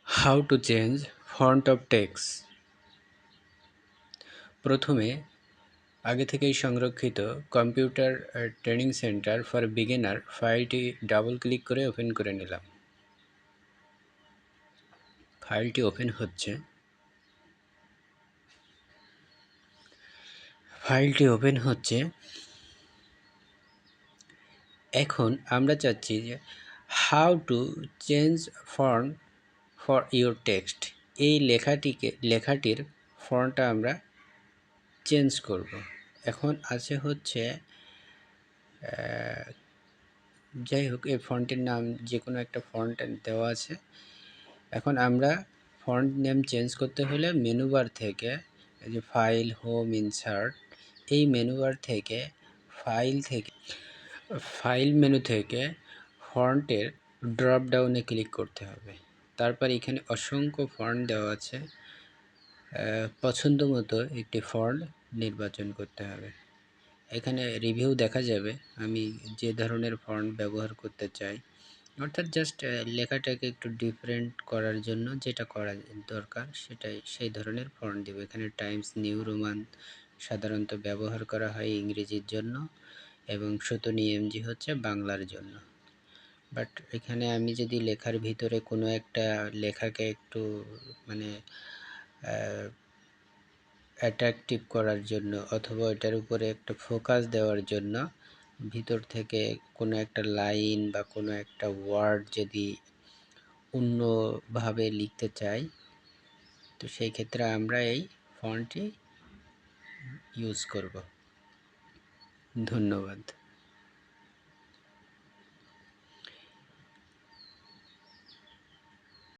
How to change font of text। প্রথমে আগে থেকেই সংরক্ষিত computer training centre for beginner ফাইলটি ডাবল ক্লিক করে ওপেন করে নিলাম। ফাইলটি ওপেন হচ্ছে। এখন আমরা চাচ্ছি যে how to change font for your text. এই লেখাটির ফন্টটা আমরা চেঞ্জ করব। এখন আছে হচ্ছে যাই হোক, এই ফন্টের নাম যে কোনো একটা ফন্ট দেওয়া আছে। এখন আমরা ফন্ট নেম চেঞ্জ করতে হলে মেনু বার থেকে এই যে ফাইল, হোম, ইনসার্ট, এই মেনু বার থেকে ফাইল মেনু থেকে ফন্টের ড্রপ ডাউনে ক্লিক করতে হবে। তারপর এখানে অসংখ্য ফন্ট দেওয়া আছে, পছন্দ মতো একটি ফন্ট নির্বাচন করতে হবে। এখানে রিভিউ দেখা যাবে আমি যে ধরনের ফন্ট ব্যবহার করতে চাই, অর্থাৎ জাস্ট লেখাটাকে একটু ডিফারেন্ট করার জন্য যেটা করা দরকার সেই ধরনের ফন্ট দেব। এখানে টাইমস নিউ রোমান সাধারণত ব্যবহার করা হয় ইংরেজির জন্য, এবং 17 EMG হচ্ছে বাংলার জন্য। বাট এখানে আমি যদি লেখার ভিতরে কোনো একটা লেখাকে একটু মানে অ্যাট্রাকটিভ করার জন্য অথবা এটার উপরে একটা ফোকাস দেওয়ার জন্য ভিতর থেকে কোনো একটা লাইন বা কোনো একটা ওয়ার্ড যদি অন্যভাবে লিখতে চাই, তো সেই ক্ষেত্রে আমরা এই ফন্টটি ইউজ করব। ধন্যবাদ।